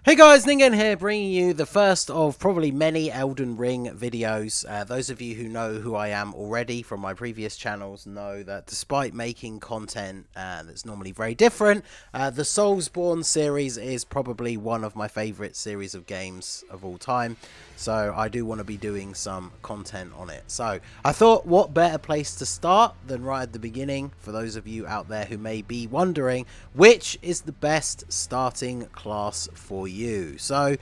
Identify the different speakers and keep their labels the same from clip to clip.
Speaker 1: Hey guys, Ningen here, bringing you the first of probably many Elden Ring videos. Those of you who know who I am already from my previous channels know that despite making content that's normally very different, the Soulsborne series is probably one of my favourite series of games of all time. So I do want to be doing some content on it. So I thought, what better place to start than right at the beginning for those of you out there who may be wondering which is the best starting class for you. So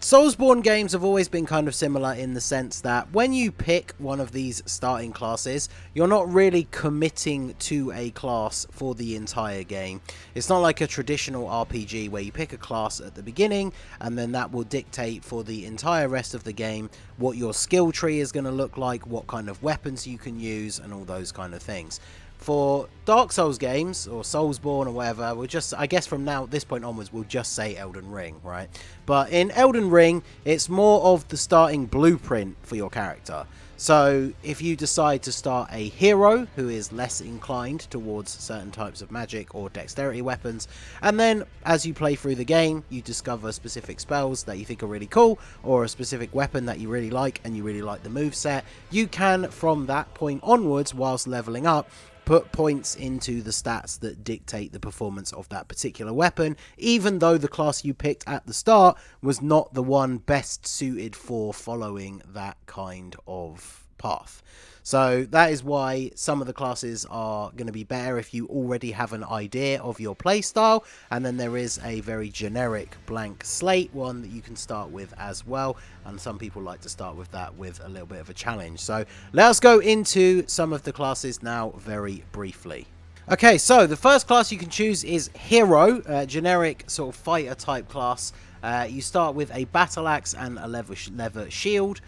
Speaker 1: Soulsborne games have always been kind of similar in the sense that when you pick one of these starting classes, you're not really committing to a class for the entire game. It's not like a traditional RPG where you pick a class at the beginning and then that will dictate for the entire rest of the game what your skill tree is going to look like, what kind of weapons you can use, and all those kind of things. For Dark Souls games, or Soulsborne or whatever, we'll just, I guess from now, this point onwards, we'll just say Elden Ring, right? But in Elden Ring, it's more of the starting blueprint for your character. So if you decide to start a hero who is less inclined towards certain types of magic or dexterity weapons, and then as you play through the game, you discover specific spells that you think are really cool, or a specific weapon that you really like and you really like the moveset, you can, from that point onwards, whilst leveling up, put points into the stats that dictate the performance of that particular weapon, even though the class you picked at the start was not the one best suited for following that kind of path. So that is why some of the classes are going to be better if you already have an idea of your playstyle, and then there is a very generic blank slate one that you can start with as well, and some people like to start with that with a little bit of a challenge. So let us go into some of the classes now very briefly. Okay, so the first class you can choose is Hero, generic sort of fighter type class. You start with a battle axe and a leather shield.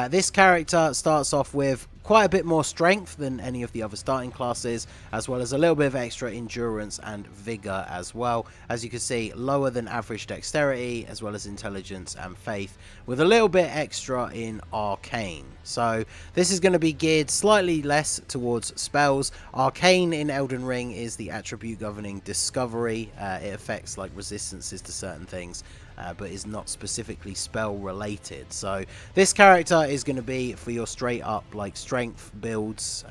Speaker 1: This character starts off with quite a bit more strength than any of the other starting classes, as well as a little bit of extra endurance and vigor as well. As you can see, lower than average dexterity, as well as intelligence and faith, with a little bit extra in arcane. So this is going to be geared slightly less towards spells. Arcane in Elden Ring is the attribute governing discovery. It affects like resistances to certain things, but is not specifically spell related. So this character is going to be for your straight up like strength builds.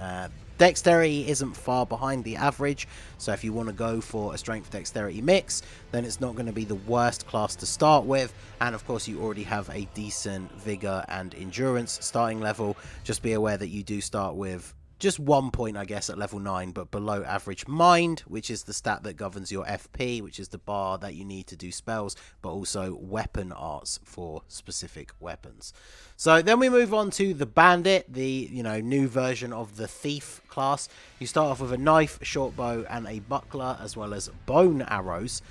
Speaker 1: Dexterity isn't far behind the average, so if you want to go for a strength dexterity mix, then it's not going to be the worst class to start with. And of course you already have a decent vigor and endurance starting level. Just be aware that you do start with just 1 point, I guess, at level 9, but below average mind, which is the stat that governs your FP, which is the bar that you need to do spells, but also weapon arts for specific weapons. So then we move on to the Bandit, the new version of the Thief class. You start off with a knife, short bow, and a buckler, as well as bone arrows.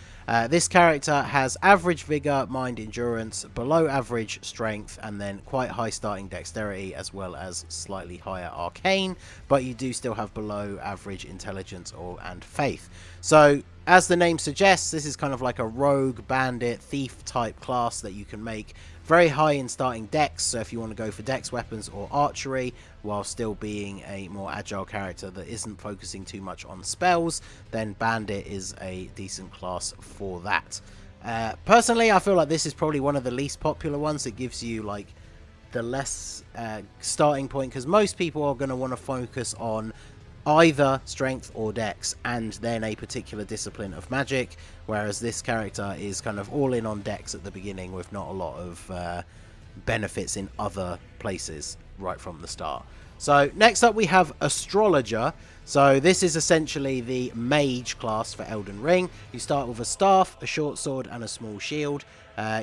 Speaker 1: This character has average vigor, mind, endurance, below average strength, and then quite high starting dexterity, as well as slightly higher arcane, but you do still have below average intelligence and faith. So as the name suggests, this is kind of like a rogue, bandit, thief type class that you can make very high in starting dex. So if you want to go for dex weapons or archery, while still being a more agile character that isn't focusing too much on spells, then Bandit is a decent class for that. Personally, I feel like this is probably one of the least popular ones. It gives you like the less starting point, because most people are going to want to focus on either strength or dex and then a particular discipline of magic, whereas this character is kind of all in on dex at the beginning with not a lot of benefits in other places right from the start. So next up we have Astrologer. So this is essentially the mage class for Elden Ring. You start with a staff, a short sword, and a small shield.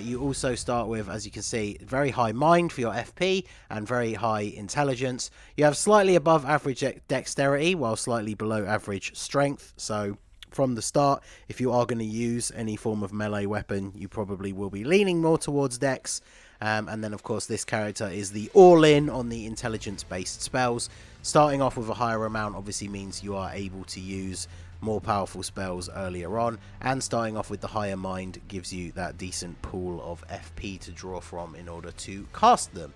Speaker 1: You also start with, as you can see, very high mind for your FP and very high intelligence. You have slightly above average dexterity while slightly below average strength. So from the start, if you are going to use any form of melee weapon, you probably will be leaning more towards dex. And then, of course, this character is the all-in on the intelligence-based spells. Starting off with a higher amount obviously means you are able to use more powerful spells earlier on, and starting off with the higher mind gives you that decent pool of FP to draw from in order to cast them.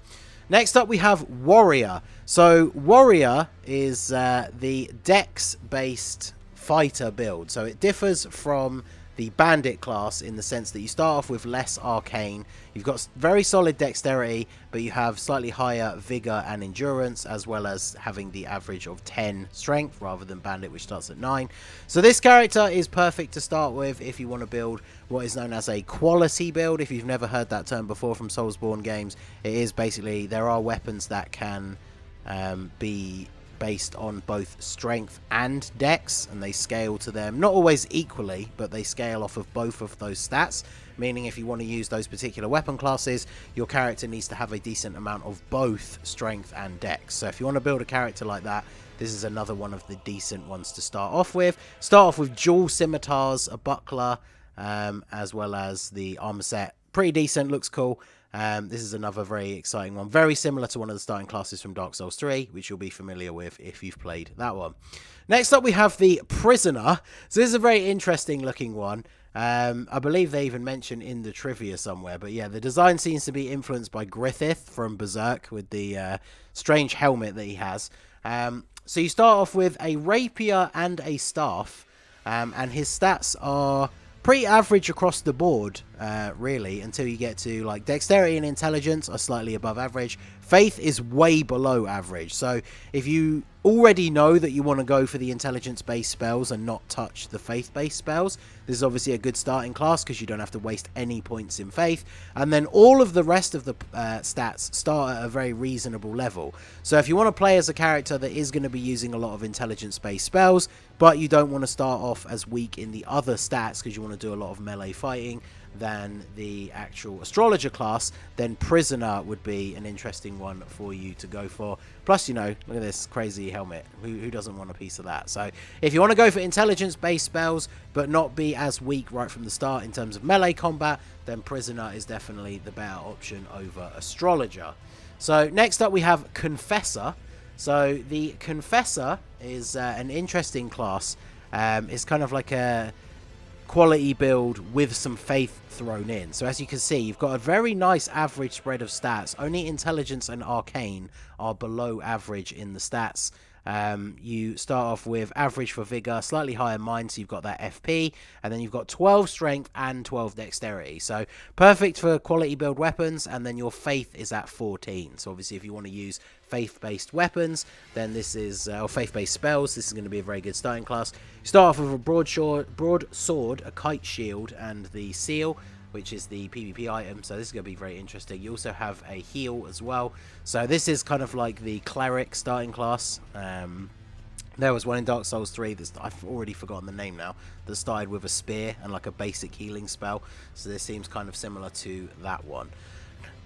Speaker 1: Next up we have Warrior. So Warrior is the dex-based fighter build. So it differs from the Bandit class, in the sense that you start off with less arcane, you've got very solid dexterity, but you have slightly higher vigor and endurance, as well as having the average of 10 strength rather than Bandit, which starts at 9. So this character is perfect to start with if you want to build what is known as a quality build. If you've never heard that term before from Soulsborne games, it is basically there are weapons that can be based on both strength and dex, and they scale to them, not always equally, but they scale off of both of those stats, meaning if you want to use those particular weapon classes, your character needs to have a decent amount of both strength and dex. So if you want to build a character like that, this is another one of the decent ones to start off with. Start off with dual scimitars, a buckler, as well as the armor set. Pretty decent, looks cool. This is another very exciting one, very similar to one of the starting classes from Dark Souls 3, which you'll be familiar with if you've played that one. Next up we have the Prisoner. So this is a very interesting looking one. I believe they even mention in the trivia somewhere, but yeah, the design seems to be influenced by Griffith from Berserk with the strange helmet that he has. So you start off with a rapier and a staff, and his stats are pretty average across the board, really, until you get to like dexterity and intelligence are slightly above average. Faith is way below average. So if you already know that you want to go for the intelligence based spells and not touch the faith based spells, this is obviously a good starting class because you don't have to waste any points in faith, and then all of the rest of the stats start at a very reasonable level. So if you want to play as a character that is going to be using a lot of intelligence based spells, but you don't want to start off as weak in the other stats because you want to do a lot of melee fighting than the actual Astrologer class, then Prisoner would be an interesting one for you to go for. Plus, you know, look at this crazy helmet. Who doesn't want a piece of that? So if you want to go for intelligence based spells but not be as weak right from the start in terms of melee combat, then Prisoner is definitely the better option over Astrologer. So next up we have Confessor. So the Confessor is an interesting class. It's kind of like a quality build with some faith thrown in. So as you can see, you've got a very nice average spread of stats. Only intelligence and arcane are below average in the stats. You start off with average for vigor, slightly higher mind, so you've got that FP, and then you've got 12 strength and 12 dexterity. So perfect for quality build weapons, and then your faith is at 14. So obviously if you want to use faith-based weapons, then this is, or faith-based spells, this is going to be a very good starting class. You start off with a broadsword, a kite shield, and the seal, which is the PvP item, so this is going to be very interesting. You also have a heal as well, so this is kind of like the cleric starting class. There was one in Dark Souls 3 that's, I've already forgotten the name now, that started with a spear and like a basic healing spell, so this seems kind of similar to that one.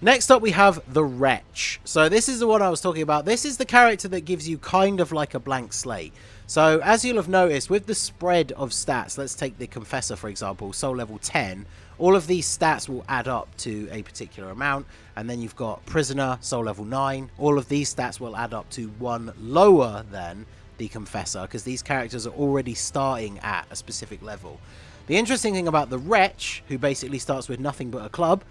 Speaker 1: Next up we have the Wretch. So this is the one I was talking about. This is the character that gives you kind of like a blank slate. So as you'll have noticed with the spread of stats, let's take the Confessor for example, soul level 10, all of these stats will add up to a particular amount, and then you've got Prisoner, soul level 9, all of these stats will add up to one lower than the Confessor because these characters are already starting at a specific level. The interesting thing about the Wretch, who basically starts with nothing but a club,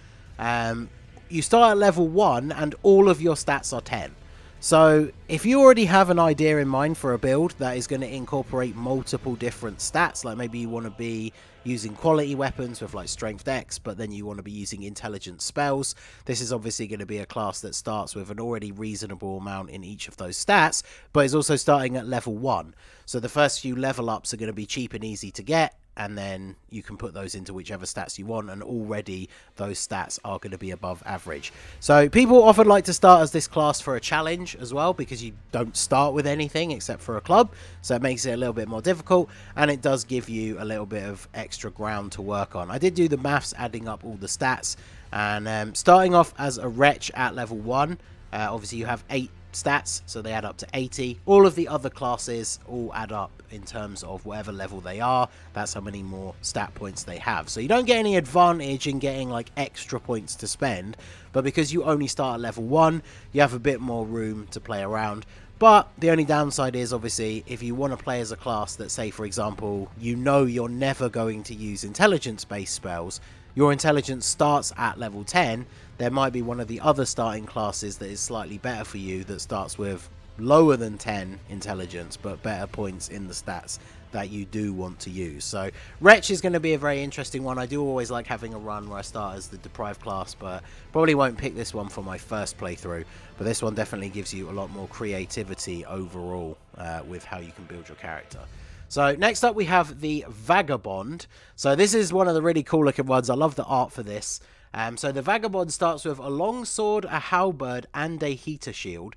Speaker 1: you start at level 1 and all of your stats are 10. So if you already have an idea in mind for a build that is going to incorporate multiple different stats, like maybe you want to be using quality weapons with like strength dex, but then you want to be using intelligent spells, this is obviously going to be a class that starts with an already reasonable amount in each of those stats, but is also starting at level 1. So the first few level ups are going to be cheap and easy to get, and then you can put those into whichever stats you want, and already those stats are going to be above average. So people often like to start as this class for a challenge as well, because you don't start with anything except for a club, so it makes it a little bit more difficult, and it does give you a little bit of extra ground to work on. I did do the maths adding up all the stats, and starting off as a Wretch at level 1, obviously you have 8 stats, so they add up to 80. All of the other classes all add up in terms of whatever level they are. That's how many more stat points they have. So you don't get any advantage in getting like extra points to spend, but because you only start at level 1, you have a bit more room to play around. But the only downside is obviously if you want to play as a class that, say for example, you know you're never going to use intelligence based spells, your intelligence starts at level 10, there might be one of the other starting classes that is slightly better for you that starts with lower than 10 intelligence but better points in the stats that you do want to use. So Wretch is going to be a very interesting one. I do always like having a run where I start as the deprived class, but probably won't pick this one for my first playthrough. But this one definitely gives you a lot more creativity overall with how you can build your character. So next up we have the Vagabond. So this is one of the really cool looking ones. I love the art for this. So the Vagabond starts with a long sword, a halberd, and a heater shield.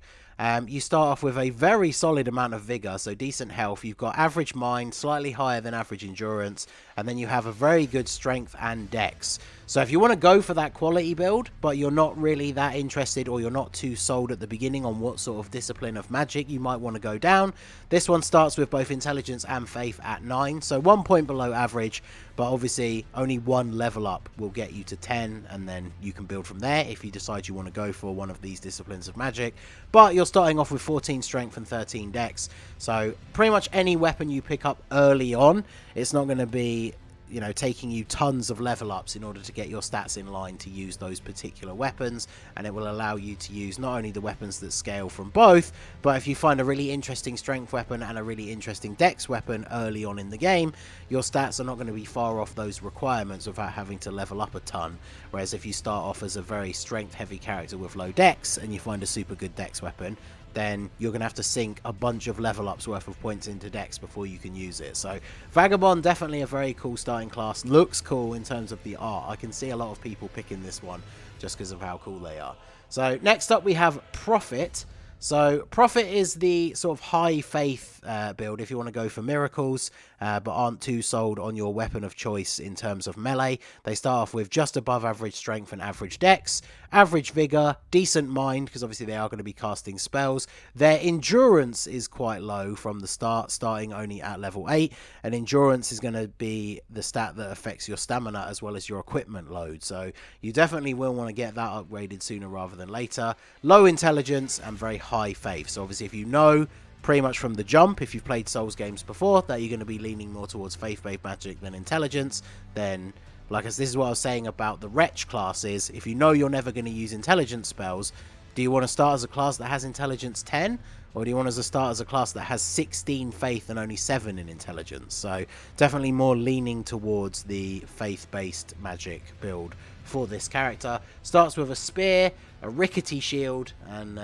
Speaker 1: You start off with a very solid amount of vigor, so decent health. You've got average mind, slightly higher than average endurance, and then you have a very good strength and dex. So if you want to go for that quality build, but you're not really that interested, or you're not too sold at the beginning on what sort of discipline of magic you might want to go down, this one starts with both intelligence and faith at 9, so 1 point below average, but obviously only 1 level up will get you to 10, and then you can build from there if you decide you want to go for one of these disciplines of magic. But you're starting off with 14 strength and 13 dex, so pretty much any weapon you pick up early on, it's not going to be, you know, taking you tons of level ups in order to get your stats in line to use those particular weapons, and it will allow you to use not only the weapons that scale from both, but if you find a really interesting strength weapon and a really interesting dex weapon early on in the game, your stats are not going to be far off those requirements without having to level up a ton. Whereas if you start off as a very strength heavy character with low dex and you find a super good dex weapon, then you're going to have to sink a bunch of level ups worth of points into dex before you can use it. So Vagabond, definitely a very cool starting class. Looks cool in terms of the art. I can see a lot of people picking this one just because of how cool they are. So next up we have Prophet. So Prophet is the sort of high faith build if you want to go for miracles, but aren't too sold on your weapon of choice in terms of melee. They start off with just above average strength and average dex, average vigor, decent mind, because obviously they are going to be casting spells. Their endurance is quite low from the start, starting only at level 8, and endurance is going to be the stat that affects your stamina as well as your equipment load. So you definitely will want to get that upgraded sooner rather than later. Low intelligence and very high faith. So obviously if you know pretty much from the jump, if you've played Souls games before, that you're going to be leaning more towards faith-based magic than intelligence, then, like this is what I was saying about the Wretch classes, if you know you're never going to use intelligence spells, do you want to start as a class that has intelligence 10? Or do you want to start as a class that has 16 faith and only 7 in intelligence? So definitely more leaning towards the faith-based magic build for this character. Starts with a spear, a rickety shield, and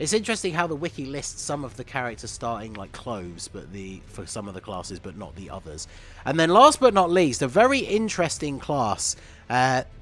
Speaker 1: it's interesting how the wiki lists some of the characters starting like cloves, but for some of the classes, but not the others. And then last but not least, a very interesting class.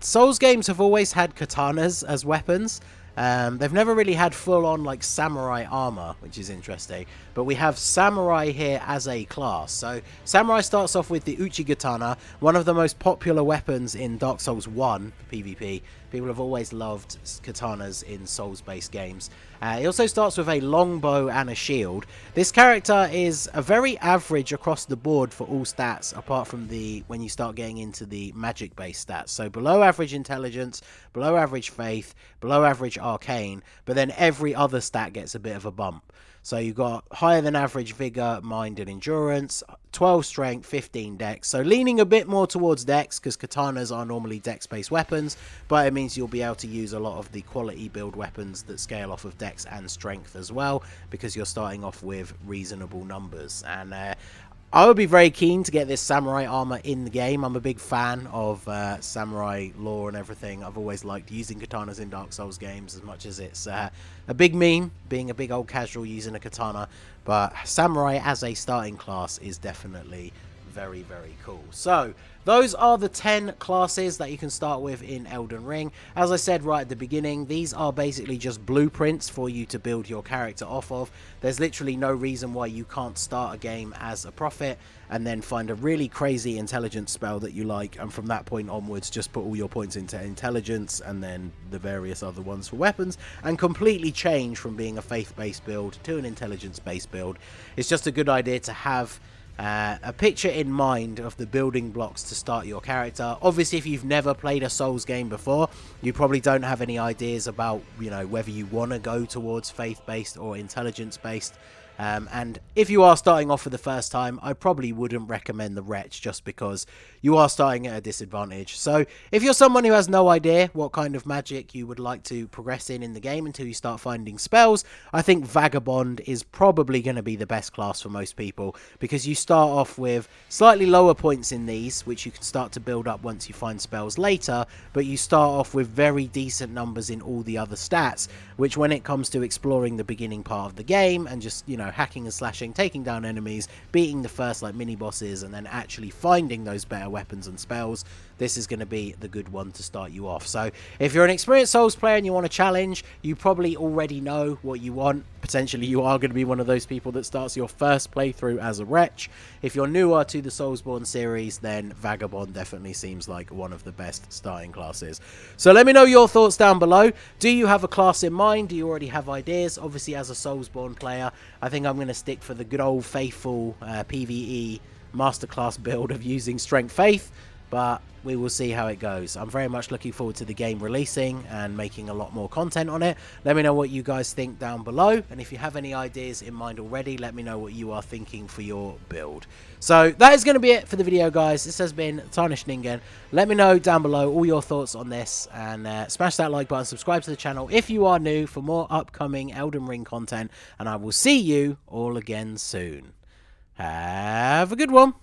Speaker 1: Souls games have always had katanas as weapons. They've never really had full-on like samurai armor, which is interesting, but we have samurai here as a class. So samurai starts off with the Uchigatana, one of the most popular weapons in Dark Souls 1 PvP. People have always loved katanas in Souls-based games. It also starts with a longbow and a shield. This character is a very average across the board for all stats, apart from when you start getting into the magic-based stats. So below average intelligence, below average faith, below average arcane, but then every other stat gets a bit of a bump. So you've got higher than average vigor, mind, and endurance, 12 strength, 15 dex. So leaning a bit more towards dex, because katanas are normally dex-based weapons, but it means you'll be able to use a lot of the quality build weapons that scale off of dex and strength as well, because you're starting off with reasonable numbers. And I would be very keen to get this samurai armor in the game. I'm a big fan of samurai lore and everything. I've always liked using katanas in Dark Souls games, as much as it's a big meme, being a big old casual using a katana. But samurai as a starting class is definitely very, very cool. So those are the 10 classes that you can start with in Elden Ring. As I said right at the beginning, these are basically just blueprints for you to build your character off of. There's literally no reason why you can't start a game as a prophet and then find a really crazy intelligence spell that you like, and from that point onwards just put all your points into intelligence and then the various other ones for weapons, and completely change from being a faith-based build to an intelligence-based build. It's just a good idea to have a picture in mind of the building blocks to start your character. Obviously, if you've never played a Souls game before, you probably don't have any ideas about, you know, whether you want to go towards faith-based or intelligence-based. And if you are starting off for the first time, I probably wouldn't recommend the Wretch just because you are starting at a disadvantage. So if you're someone who has no idea what kind of magic you would like to progress in the game until you start finding spells, I think Vagabond is probably going to be the best class for most people, because you start off with slightly lower points in these, which you can start to build up once you find spells later, but you start off with very decent numbers in all the other stats, which when it comes to exploring the beginning part of the game and just, you know, hacking and slashing, taking down enemies, beating the first like mini bosses, and then actually finding those better weapons and spells, this is going to be the good one to start you off. So if you're an experienced Souls player and you want a challenge, you probably already know what you want. Potentially you are going to be one of those people that starts your first playthrough as a Wretch. If you're newer to the Soulsborne series, then Vagabond definitely seems like one of the best starting classes. So let me know your thoughts down below. Do you have a class in mind? Do you already have ideas? Obviously, as a Soulsborne player, I think I'm going to stick for the good old faithful PvE masterclass build of using Strength Faith, but we will see how it goes. I'm very much looking forward to the game releasing and making a lot more content on it. Let me know what you guys think down below, and if you have any ideas in mind already, let me know what you are thinking for your build. So that is going to be it for the video, guys. This has been Tarnished Ningen. Let me know down below all your thoughts on this, and smash that like button, subscribe to the channel if you are new for more upcoming Elden Ring content, and I will see you all again soon. Have a good one.